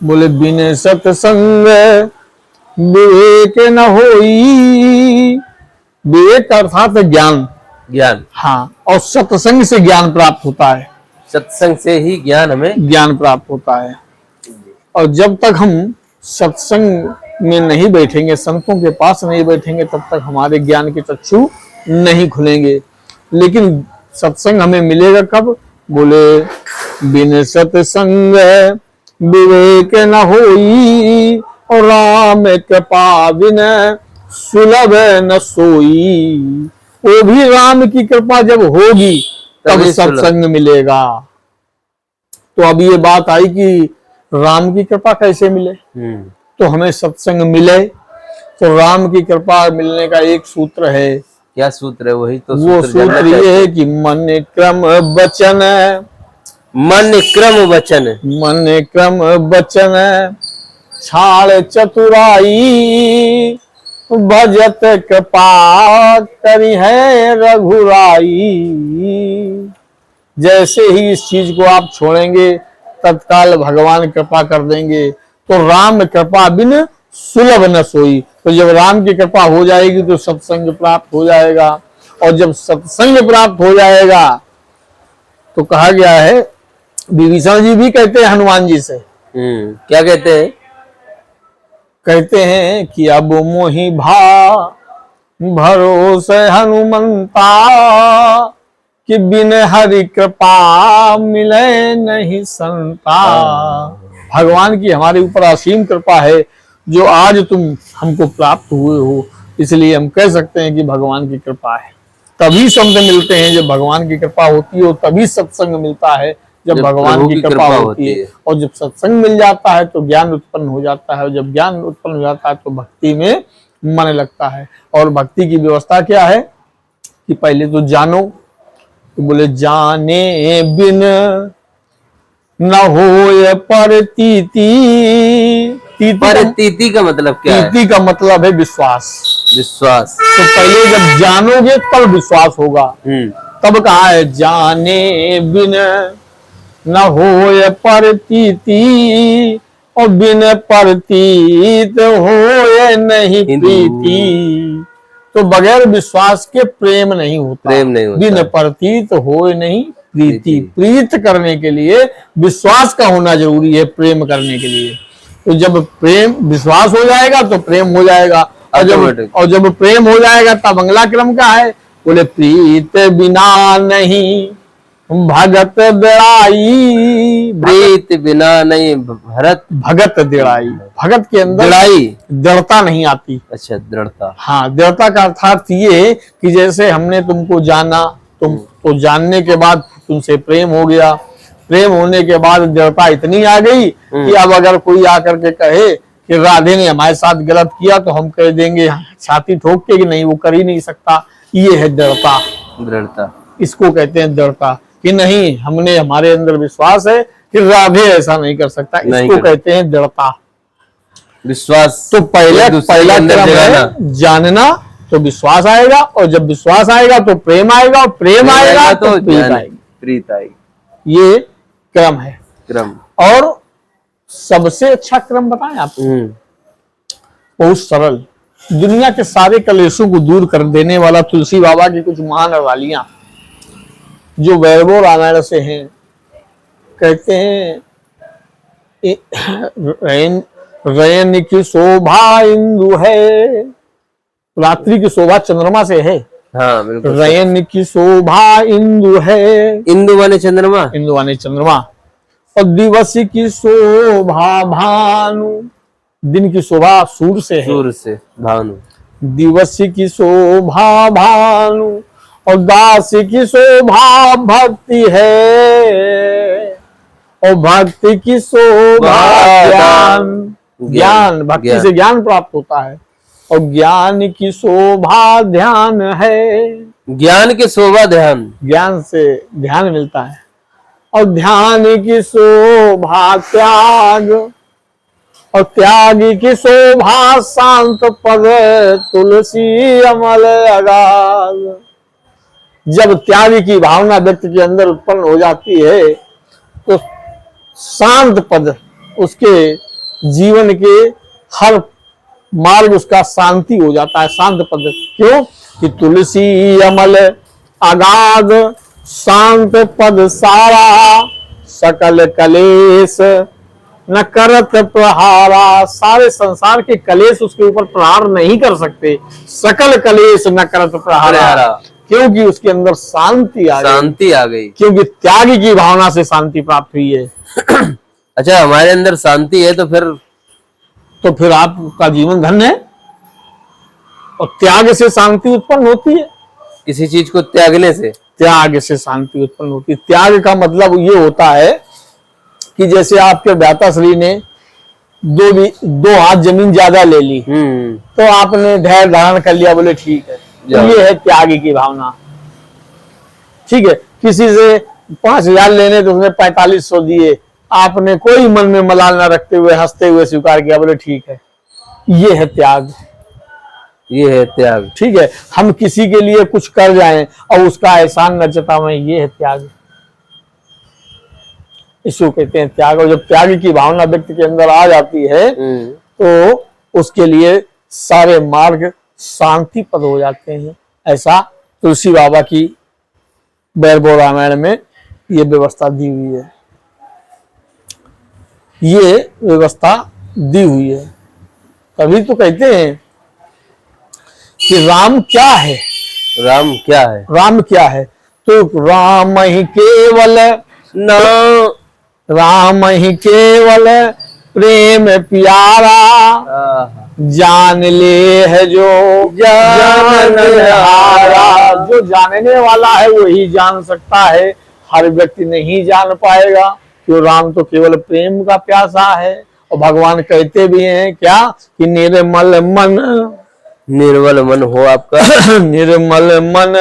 बोले बिन सत्संग विवेक न होई। विवेक का अर्थात ज्ञान। ज्ञान, हाँ, और सत्संग से ज्ञान प्राप्त होता है। सत्संग से ही ज्ञान हमें ज्ञान प्राप्त होता है। और जब तक हम सत्संग में नहीं बैठेंगे, संतों के पास नहीं बैठेंगे, तब तक हमारे ज्ञान के चक्षु नहीं खुलेंगे। लेकिन सत्संग हमें मिलेगा कब? बोले बिन सत्संग विवेक न होई, और राम कृपा बिन सुलभ न सोई। वो भी राम की कृपा जब होगी तब सत्संग मिलेगा। तो अब ये बात आई कि राम की कृपा कैसे मिले, तो हमें सत्संग मिले। तो राम की कृपा मिलने का एक सूत्र है। क्या सूत्र है? वही तो वो सूत्र ये है कि मन क्रम वचन, मन क्रम वचन, मन क्रम वचन छाड़ चतुराई, भजत कृपा करी है रघुराई। जैसे ही इस चीज को आप छोड़ेंगे, तत्काल भगवान कृपा कर देंगे। तो राम कृपा बिन सुलभ न सोई। तो जब राम की कृपा हो जाएगी तो सत्संग प्राप्त हो जाएगा, और जब सत्संग प्राप्त हो जाएगा तो कहा गया है, विभीषण जी भी कहते हैं हनुमान जी से, क्या कहते हैं? कहते हैं कि अब मोहि भरोसे हनुमंता, कि बिन हरि कृपा मिले नहीं संता। भगवान की हमारे ऊपर असीम कृपा है, जो आज तुम हमको प्राप्त हुए हो, इसलिए हम कह सकते हैं कि भगवान की कृपा है। तभी संत मिलते हैं जब भगवान की कृपा होती है, तभी सत्संग मिलता है जब भगवान की कृपा होती है। और जब सत्संग मिल जाता है तो ज्ञान उत्पन्न हो जाता है, और जब ज्ञान उत्पन्न हो जाता है तो भक्ति में मन लगता है। और भक्ति की व्यवस्था क्या है कि पहले तो जानो, तो बोले जाने बिन न होय परतीति। परतीति का मतलब क्या है? तीति का मतलब है विश्वास। विश्वास। तो पहले जब जानोगे तब विश्वास होगा। तब कहा है जाने बिन न होय परतीति, और बिन परतीत होय नहीं प्रीति। तो बगैर विश्वास के प्रेम नहीं होता, बिन परतीत होय नहीं प्रीति। प्रीत करने के लिए विश्वास का होना जरूरी है, प्रेम करने के लिए। तो जब प्रेम विश्वास हो जाएगा तो प्रेम हो जाएगा, और जब प्रेम हो जाएगा तब अगला क्रम का है, बोले प्रीत बिना नहीं भगत दृढ़ाई। प्रीत बिना नहीं भगत दृढ़ाई। भगत के अंदर दृढ़ता नहीं आती। अच्छा, दृढ़ता। हाँ, दृढ़ता का अर्थात ये कि जैसे हमने तुमको जाना, तुम तो जानने के बाद तुमसे प्रेम हो गया। प्रेम होने के बाद दृढ़ता इतनी आ गई कि अब अगर कोई आकर के कहे कि राधे ने हमारे साथ गलत किया, तो हम कह देंगे छाती ठोक के कि नहीं, वो कर ही नहीं सकता। ये है दृढ़ता। दृढ़ता इसको कहते हैं दृढ़ता, कि नहीं, हमने हमारे अंदर विश्वास है कि राधे ऐसा नहीं कर सकता। इसको कहते हैं दृढ़ता, विश्वास। तो पहला क्रम है जानना, तो विश्वास आएगा, और जब विश्वास आएगा तो प्रेम आएगा, और प्रेम आएगा तो प्रीत आएगी। ये क्रम है। और सबसे अच्छा क्रम बताएं आप? बहुत सरल, दुनिया के सारे कलेशों को दूर कर देने वाला तुलसी बाबा की कुछ महान रवालियां जो वैभव रामायण से हैं। कहते हैं रयन की शोभा इंदु है, रात्रि की शोभा चंद्रमा से है। हाँ, बिल्कुल। रयन की शोभा इंदु है, इंदु माने चंद्रमा, इंदु माने चंद्रमा। और दिवस की शोभा भानु, दिन की शोभा सूर्य से है, सूर्य से भानु। दिवस की शोभा भानु, और दास की शोभा भक्ति है, और भक्ति की शोभा ज्ञान। भक्ति से ज्ञान प्राप्त होता है, और ज्ञान की शोभा ध्यान है। ज्ञान की शोभा ध्यान, ज्ञान से ध्यान मिलता है। और ध्यान की शोभा त्याग, और त्याग की शोभा शांत पद तुलसी अमल अगाध। जब त्याग की भावना व्यक्ति के अंदर उत्पन्न हो जाती है तो शांत पद उसके जीवन के हर मार्ग उसका शांति हो जाता है, शांत पद। क्यों कि तुलसी अमल अगाध शांत पद सारा, सकल कलेश न करत प्रहारा। सारे संसार के कलेश उसके ऊपर प्रहार नहीं कर सकते। सकल कलेश न करत प्रहारा, क्योंकि उसके अंदर शांति आ गई। क्योंकि त्याग की भावना से शांति प्राप्त हुई है। अच्छा, हमारे अंदर शांति है तो फिर आपका जीवन धन्य है। और त्याग से शांति उत्पन्न होती है। किसी चीज को त्यागने से त्याग से शांति उत्पन्न होती है। त्याग का मतलब ये होता है कि जैसे आपके भ्राताश्री ने दो हाथ जमीन ज्यादा ले ली, तो आपने धैर्य धारण कर लिया, बोले ठीक है। तो ये है त्याग की भावना। ठीक है, किसी से 5,000 लेने तो उसने 4500 दिए, आपने कोई मन में मलाल न रखते हुए हंसते हुए स्वीकार किया, बोले ठीक है। ये है त्याग। ठीक है, हम किसी के लिए कुछ कर जाएं और उसका एहसान न जतावें, ये है त्याग। इसको कहते हैं त्याग। और जब त्याग की भावना व्यक्ति के अंदर आ जाती है तो उसके लिए सारे मार्ग शांति पद हो जाते हैं। ऐसा तुलसी बाबा की बैरबो रामायण में ये व्यवस्था दी हुई है। ये व्यवस्था दी हुई है। तभी तो कहते हैं कि राम क्या है। राम क्या है? तो राम ही केवल न राम ही केवल प्रेम प्यारा, जान ले है जो जानहारा। जो जानने वाला है वही जान सकता है, हर व्यक्ति नहीं जान पाएगा। क्यों? राम तो केवल प्रेम का प्यासा है। और भगवान कहते भी हैं क्या कि निर्मल मन हो आपका निर्मल मन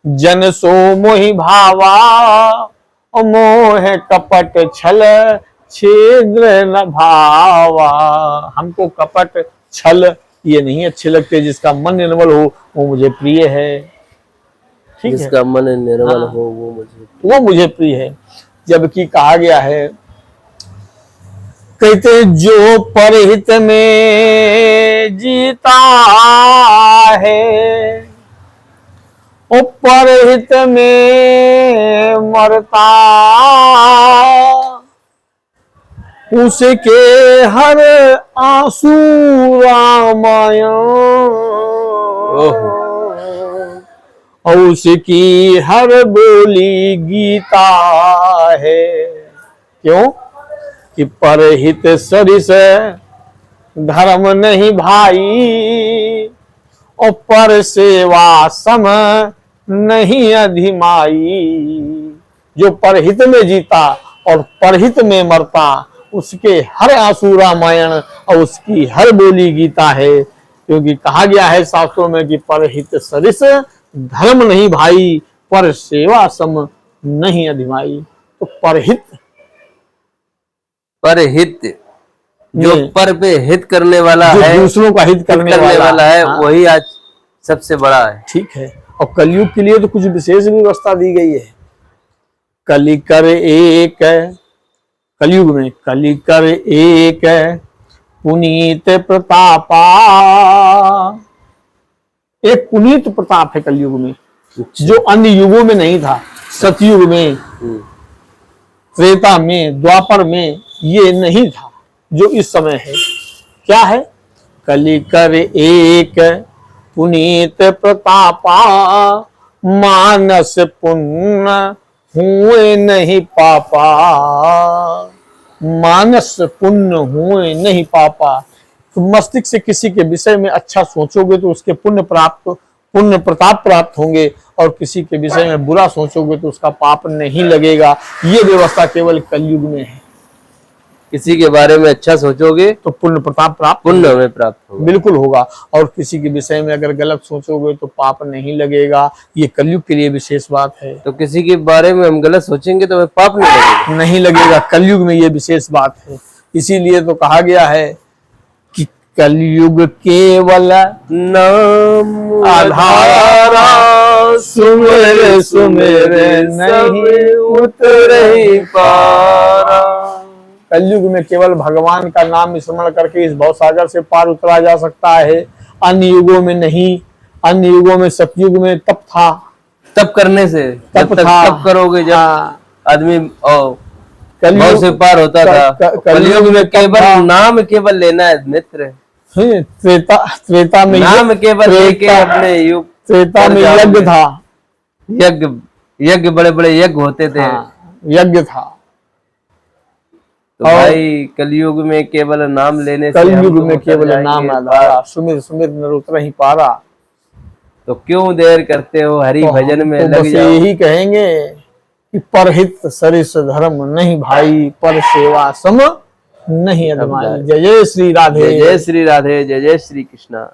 जन सो मोहि भावा, मोह कपट छल छिद्र न भावा। हमको कपट छल ये नहीं अच्छे लगते। जिसका मन निर्मल हो वो मुझे प्रिय है। ठीक है, जिसका मन निर्मल हो वो मुझे प्रिय है। जबकि कहा गया है, कहते जो परहित में जीता है ओ परहित में मरता, उसके हर आंसू रामायण और उसकी हर बोली गीता है। क्यों कि परहित सरिस धर्म नहीं भाई, और पर सेवा सम नहीं अधिमाई। जो परहित में जीता और परहित में मरता, उसके हर आंसू रामायण और उसकी हर बोली गीता है। क्योंकि कहा गया है शास्त्रों में कि परहित सरिस धर्म नहीं भाई, पर सेवा सम नहीं अधिमाई। तो परहित जो पर पे हित करने वाला है, दूसरों का हित करने वाला है, वही आज सबसे बड़ा है। ठीक है। और कलयुग के लिए तो कुछ विशेष व्यवस्था दी गई है। कलिकर एक, कलयुग में कलिकर एक पुनीत प्रतापा। एक पुनीत प्रताप है कलयुग में, जो अन्य युगों में नहीं था। सतयुग में, त्रेता में, द्वापर में ये नहीं था जो इस समय है। क्या है? कलिकर एक पुनीत प्रतापा, मानस पुण्य हुए नहीं पापा। मानस पुण्य हुए नहीं पापा। तो मस्तिष्क से किसी के विषय में अच्छा सोचोगे तो उसके पुण्य प्रताप प्राप्त होंगे, और किसी के विषय में बुरा सोचोगे तो उसका पाप नहीं लगेगा। ये व्यवस्था केवल कलयुग में है। किसी के बारे में अच्छा सोचोगे तो पुण्य प्रताप प्राप्त होगा। बिल्कुल होगा। और किसी के विषय में अगर गलत सोचोगे तो पाप नहीं लगेगा। ये कलयुग के लिए विशेष बात है। तो किसी के बारे में हम गलत सोचेंगे तो पाप नहीं लगेगा। कलयुग में ये विशेष बात है। इसीलिए तो कहा गया है कि कलयुग केवल नाम आधारा, सुमेर सुमेर नहीं उतर ही पा। कलयुग में केवल भगवान का नाम स्मरण करके इस भवसागर से पार उतरा जा सकता है, अन्य युगों में नहीं। अन्य युगों में, सतयुग में तप था, तप करने से, जब तक था। तप करोगे, जब हाँ। आदमी कलयुग से पार होता था। कलयुग में केवल नाम केवल लेना है मित्र। त्रेता में नाम केवल लेके अपने युग, त्रेता में यज्ञ था, यज्ञ, यज्ञ बड़े बड़े यज्ञ होते थे। हाँ, यज्ञ था। तो भाई कलयुग में केवल नाम लेने से, कलयुग में केवल नाम आधारा, सुमिर सुमिर नर उतर ही पारा। तो क्यों देर करते हो, हरि तो भजन में तो लग बस जाओ। यही कहेंगे कि परहित सरिस धर्म नहीं भाई, पर सेवा सम नहीं अदमाई। जय जय श्री राधे, जय जय श्री राधे, जय जय श्री कृष्णा।